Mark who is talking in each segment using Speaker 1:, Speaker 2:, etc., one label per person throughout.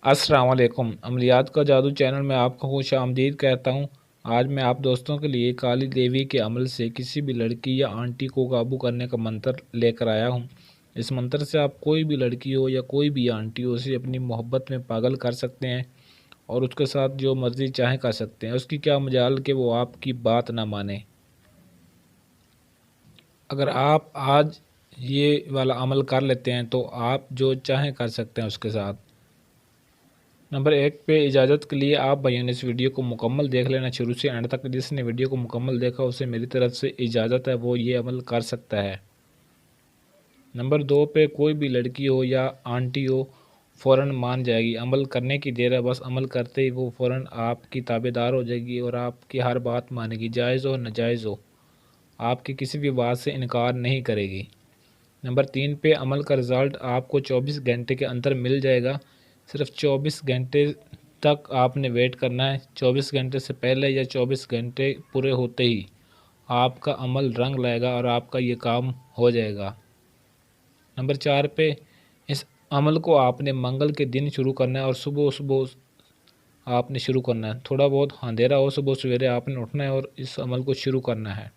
Speaker 1: अस्सलाम वालेकुम। अमलियात का जादू चैनल में आपको खुश आमदीद कहता हूँ। आज मैं आप दोस्तों के लिए काली देवी के अमल से किसी भी लड़की या आंटी को काबू करने का मंत्र लेकर आया हूँ। इस मंत्र से आप कोई भी लड़की हो या कोई भी आंटी हो, उसे अपनी मोहब्बत में पागल कर सकते हैं और उसके साथ जो मर्ज़ी चाहे कर सकते हैं। उसकी क्या मजाल कि वो आपकी बात ना माने। अगर आप आज ये वाला अमल कर लेते हैं तो आप जो चाहें कर सकते हैं उसके साथ। नंबर 1 पे इजाज़त के लिए आप भाइयों ने इस वीडियो को मुकम्मल देख लेना शुरू से एंड तक। जिसने वीडियो को मुकम्मल देखा उसे मेरी तरफ से इजाज़त है, वो ये अमल कर सकता है। नंबर 2 पे कोई भी लड़की हो या आंटी हो, फ़ौरन मान जाएगी। अमल करने की देर है, बस अमल करते ही वो फ़ौरन आपकी ताबेदार हो जाएगी और आपकी हर बात मानेगी, जायज़ हो नाजायज़ हो, आपकी किसी भी बात से इनकार नहीं करेगी। नंबर 3 पे अमल का रिज़ल्ट आपको 24 घंटे के अंदर मिल जाएगा। सिर्फ 24 घंटे तक आपने वेट करना है। 24 घंटे से पहले या 24 घंटे पूरे होते ही आपका अमल रंग लाएगा और आपका ये काम हो जाएगा। नंबर 4 पे इस अमल को आपने मंगल के दिन शुरू करना है और सुबह सुबह आपने शुरू करना है। थोड़ा बहुत अंधेरा हो, सुबह सवेरे आपने उठना है और इस अमल को शुरू करना है।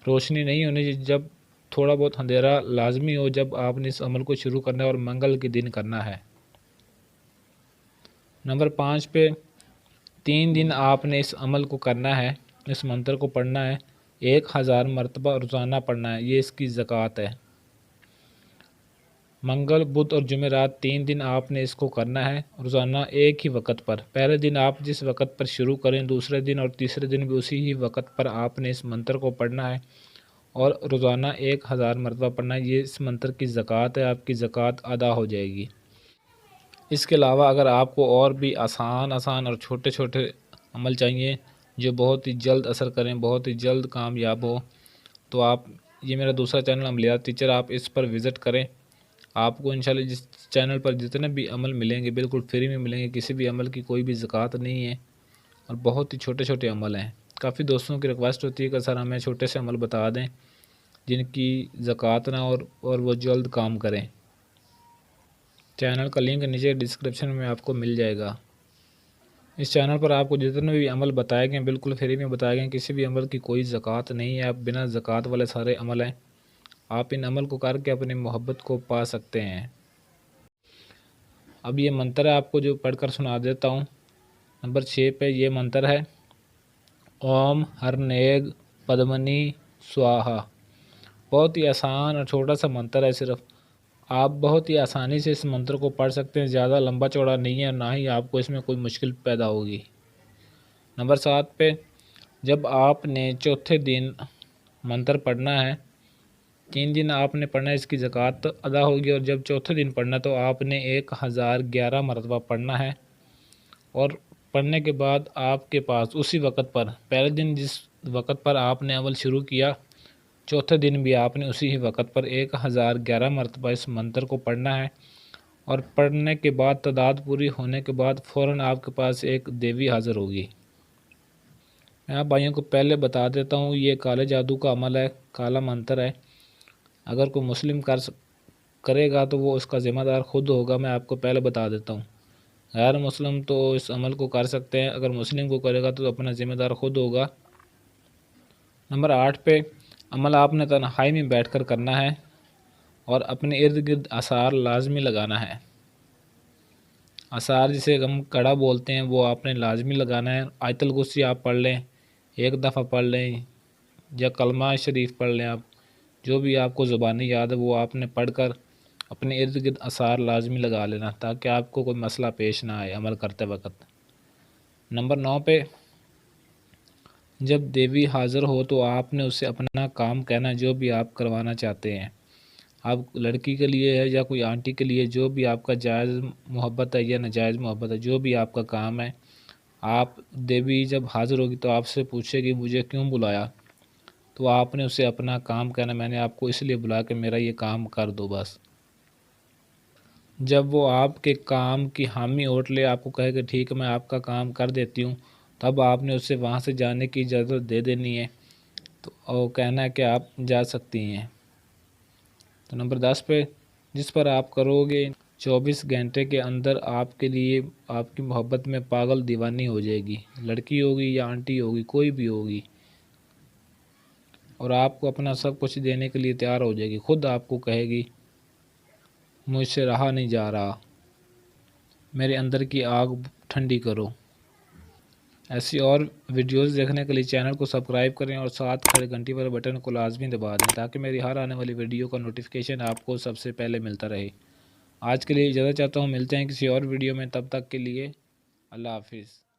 Speaker 1: रोशनी नहीं होनी चाहिए, जब थोड़ा बहुत अंधेरा लाजमी हो, जब आपने इस अमल को शुरू करना है और मंगल के दिन करना है। नंबर 5 पे 3 दिन आपने इस अमल को करना है। इस मंत्र को पढ़ना है 1000 मरतबा रोज़ाना पढ़ना है। ये इसकी ज़कात है। मंगल, बुध और जुमेरात 3 दिन आपने इसको करना है रोज़ाना एक ही वक़्त पर। पहले दिन आप जिस वक़्त पर शुरू करें, दूसरे दिन और तीसरे दिन भी उसी ही वक़्त पर आपने इस मंत्र को पढ़ना है और रोज़ाना 1000 मरतबा पढ़ना है। ये इस मंत्र की ज़कात है, आपकी ज़कात अदा हो जाएगी। इसके अलावा अगर आपको और भी आसान और छोटे छोटे अमल चाहिए जो बहुत ही जल्द असर करें, बहुत ही जल्द कामयाब हो, तो आप ये मेरा दूसरा चैनल अमलियात टीचर, आप इस पर विज़िट करें। आपको इंशाल्लाह जिस चैनल पर जितने भी अमल मिलेंगे बिल्कुल फ्री में मिलेंगे। किसी भी अमल की कोई भी ज़कात नहीं है और बहुत ही छोटे छोटे अमल हैं। काफ़ी दोस्तों की रिक्वेस्ट होती है कि सर हमें छोटे से अमल बता दें जिनकी ज़कात ना और वो जल्द काम करें। चैनल का लिंक नीचे डिस्क्रिप्शन में आपको मिल जाएगा। इस चैनल पर आपको जितने भी अमल बताए गए बिल्कुल फ्री में बताए गए। किसी भी अमल की कोई ज़कात नहीं है, आप बिना ज़कात वाले सारे अमल हैं। आप इन अमल को करके अपनी मोहब्बत को पा सकते हैं। अब ये मंत्र है, आपको जो पढ़कर सुना देता हूँ। नंबर 6 पे ये मंत्र है, ओम हरनेग पद्मनी स्वाहा। बहुत ही आसान और छोटा सा मंत्र है। सिर्फ आप बहुत ही आसानी से इस मंत्र को पढ़ सकते हैं। ज़्यादा लंबा चौड़ा नहीं है, ना ही आपको इसमें कोई मुश्किल पैदा होगी। नंबर 7 पे जब आपने चौथे दिन मंत्र पढ़ना है, 3 दिन आपने पढ़ना है, इसकी ज़कात अदा होगी। और जब चौथे दिन पढ़ना तो आपने 1011 मरतबा पढ़ना है। और पढ़ने के बाद आपके पास उसी वक़्त पर, पहले दिन जिस वक़्त पर आपने अमल शुरू किया, चौथे दिन भी आपने उसी ही वक़्त पर 1011 मरतबा इस मंत्र को पढ़ना है। और पढ़ने के बाद तादाद पूरी होने के बाद फ़ौरन आपके पास एक देवी हाज़िर होगी। मैं आप भाइयों को पहले बता देता हूँ, ये काले जादू का अमल है, काला मंत्र है। अगर कोई मुस्लिम करेगा तो वो उसका ज़िम्मेदार खुद होगा। मैं आपको पहले बता देता हूँ। गैर मुस्लिम तो इस अमल को कर सकते हैं, अगर मुस्लिम को करेगा तो अपना ज़िम्मेदार खुद होगा। नंबर 8 पे अमल आपने तन्हाई में बैठकर करना है और अपने इर्द गिर्द आसार लाजमी लगाना है। आसार जिसे हम कड़ा बोलते हैं वो आपने लाजमी लगाना है। आयतल कुर्सी आप पढ़ लें, एक दफ़ा पढ़ लें या कलमा शरीफ पढ़ लें। आप जो भी आपको ज़ुबानी याद है वो आपने पढ़कर अपने इर्द गिर्द आसार लाजमी लगा लेना, ताकि आपको कोई मसला पेश ना आए अमल करते वक्त। नंबर 9 पे जब देवी हाज़िर हो तो आपने उससे अपना काम कहना, जो भी आप करवाना चाहते हैं। आप लड़की के लिए है या कोई आंटी के लिए, जो भी आपका जायज़ मोहब्बत है या नाजायज़ मोहब्बत है, जो भी आपका काम है। आप देवी जब हाज़िर होगी तो आपसे पूछेगी मुझे क्यों बुलाया, तो आपने उसे अपना काम कहना, मैंने आपको इसलिए बुलाया कि मेरा ये काम कर दो बस। जब वो आपके काम की हामी ओट ले, आपको कहे कि ठीक है मैं आपका काम कर देती हूँ, तब आपने उससे वहाँ से जाने की इजाज़त दे देनी है। तो और कहना है कि आप जा सकती हैं। तो नंबर 10 पे जिस पर आप करोगे 24 घंटे के अंदर आपके लिए आपकी मोहब्बत में पागल दीवानी हो जाएगी। लड़की होगी या आंटी होगी, कोई भी होगी, और आपको अपना सब कुछ देने के लिए तैयार हो जाएगी। खुद आपको कहेगी मुझसे रहा नहीं जा रहा, मेरे अंदर की आग ठंडी करो। ऐसी और वीडियोस देखने के लिए चैनल को सब्सक्राइब करें और साथ खड़े घंटी वाले बटन को लाजमी दबा दें, ताकि मेरी हर आने वाली वीडियो का नोटिफिकेशन आपको सबसे पहले मिलता रहे। आज के लिए इजाज़त चाहता हूँ, मिलते हैं किसी और वीडियो में, तब तक के लिए अल्लाह हाफिज़।